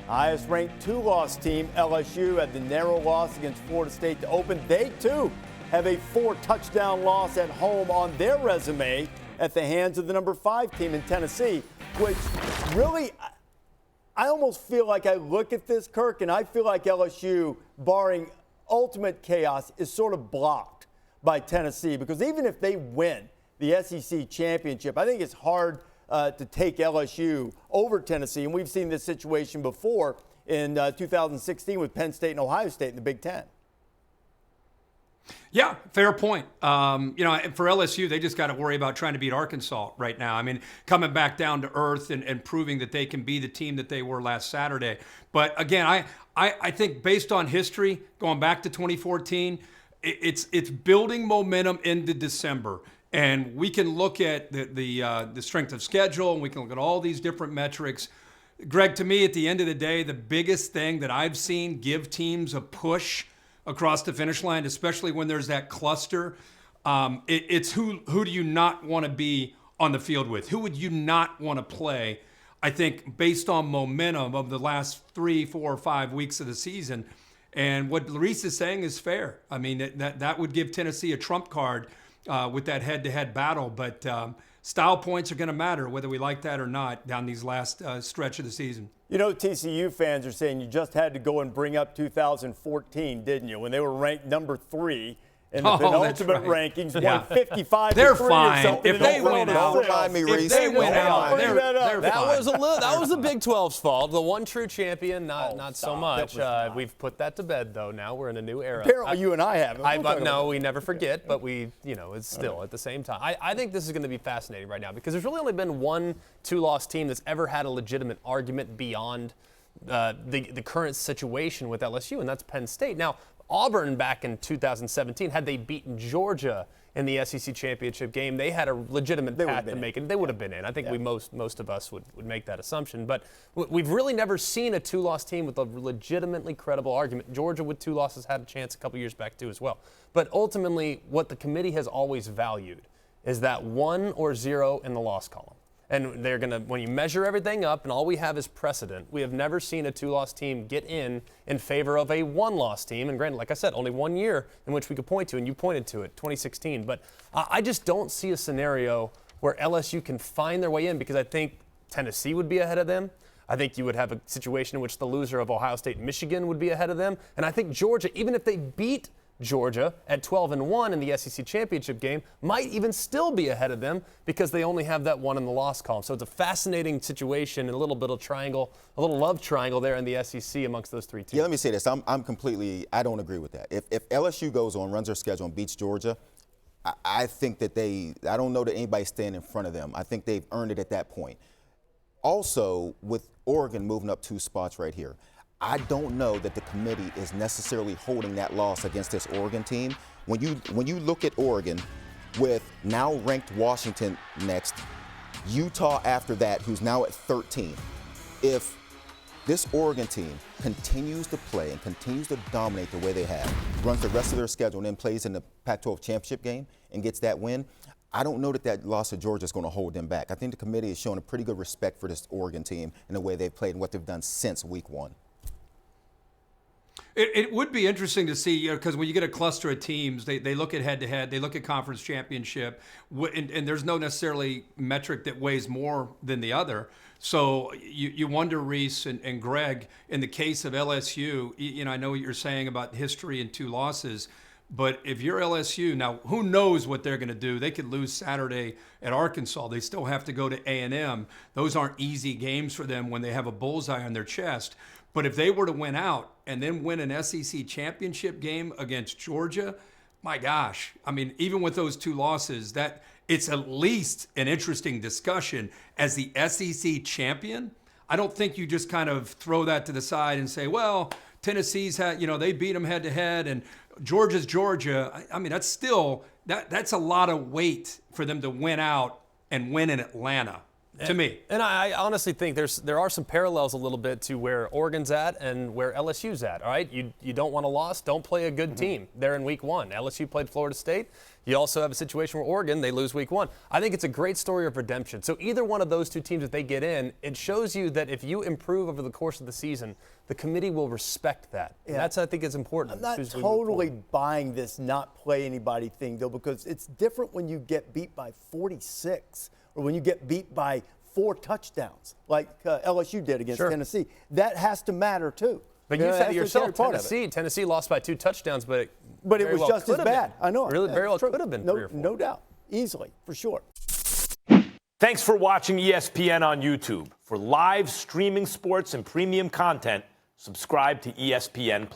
Highest ranked two-loss team, LSU, had the narrow loss against Florida State to open. They, too, have a 4-touchdown loss at home on their resume at the hands of the number 5 team in Tennessee, which really, I almost feel like I look at this, Kirk, and I feel like LSU, barring ultimate chaos, is sort of blocked by Tennessee, because even if they win the SEC championship, I think it's hard to take LSU over Tennessee. And we've seen this situation before in 2016 with Penn State and Ohio State in the Big Ten. Yeah, fair point. For LSU, they just got to worry about trying to beat Arkansas right now. I mean, coming back down to earth and proving that they can be the team that they were last Saturday. But again, I think based on history, going back to 2014, it's building momentum into December. And we can look at the strength of schedule, and we can look at all these different metrics. Greg, to me, at the end of the day, the biggest thing that I've seen give teams a push across the finish line, especially when there's that cluster, it's who do you not want to be on the field with? Who would you not want to play? I think based on momentum of the last 3, 4, or 5 weeks of the season, and what Rece is saying is fair. I mean, that would give Tennessee a trump card with that head-to-head battle, but style points are going to matter whether we like that or not down these last stretch of the season. You know, TCU fans are saying you just had to go and bring up 2014, didn't you, when they were ranked number 3 in the penultimate rankings, won 55 They're to 3 fine. or something. If they win out, if they win out, they're That fine. was the Big 12's fault. The one true champion, not so much. We've put that to bed, though. Now we're in a new era. Apparently, you and I haven't. No, we never forget, but it's still at the same time. I think this is going to be fascinating right now because there's really only been one two-loss team that's ever had a legitimate argument beyond the current situation with LSU, and that's Penn State. Now, Auburn back in 2017, had they beaten Georgia in the SEC championship game, they had a legitimate path to make it. They would have been in. I think most of us would make that assumption. But we've really never seen a two-loss team with a legitimately credible argument. Georgia with 2 losses had a chance a couple years back too as well. But ultimately, what the committee has always valued is that 1 or 0 in the loss column. And they're going to, when you measure everything up, and all we have is precedent, we have never seen a 2-loss team get in favor of a 1-loss team. And granted, like I said, only 1 year in which we could point to, and you pointed to it, 2016. But I just don't see a scenario where LSU can find their way in, because I think Tennessee would be ahead of them. I think you would have a situation in which the loser of Ohio State and Michigan would be ahead of them. And I think Georgia, even if they beat Georgia at 12-1 in the SEC championship game, might even still be ahead of them because they only have that 1 in the loss column. So it's a fascinating situation and a little bit of triangle, a little love triangle there in the SEC amongst those 3 teams. Yeah, let me say this. I don't agree with that. If LSU goes on, runs their schedule, and beats Georgia, I think that I don't know that anybody's staying in front of them. I think they've earned it at that point. Also, with Oregon moving up 2 spots right here, I don't know that the committee is necessarily holding that loss against this Oregon team. When you look at Oregon with now ranked Washington next, Utah after that, who's now at 13, if this Oregon team continues to play and continues to dominate the way they have, runs the rest of their schedule and then plays in the Pac-12 championship game and gets that win, I don't know that loss to Georgia is going to hold them back. I think the committee is showing a pretty good respect for this Oregon team and the way they've played and what they've done since week 1. It would be interesting to see, because when you get a cluster of teams, they look at head-to-head, they look at conference championship, and there's no necessarily metric that weighs more than the other. So you wonder, Rece and Greg, in the case of LSU, I know what you're saying about history and 2 losses, but if you're LSU, now who knows what they're going to do? They could lose Saturday at Arkansas. They still have to go to A&M. Those aren't easy games for them when they have a bullseye on their chest. But if they were to win out and then win an SEC championship game against Georgia, my gosh, I mean, even with those 2 losses, that it's at least an interesting discussion as the SEC champion. I don't think you just kind of throw that to the side and say, well, Tennessee's had, they beat them head to head, and Georgia's Georgia. I mean, that's still, that's a lot of weight for them to win out and win in Atlanta. to me. And I honestly think there are some parallels a little bit to where Oregon's at and where LSU's at. All right, you don't want a loss, don't play a good team there in week 1. LSU played Florida State. You also have a situation where Oregon, they lose week 1. I think it's a great story of redemption. So either one of those two teams, if they get in, it shows you that if you improve over the course of the season, the committee will respect that. Yeah. And that's, I think, is important. I'm not totally buying this not play anybody thing, though, because it's different when you get beat by 46 or when you get beat by 4 touchdowns like LSU did against Tennessee. That has to matter, too. But you said it yourself, Tennessee lost by 2 touchdowns, but it was just as bad. I know. Really, very well could have been 3 or 4. No doubt. Easily, for sure. Thanks for watching ESPN on YouTube. For live streaming sports and premium content, subscribe to ESPN+.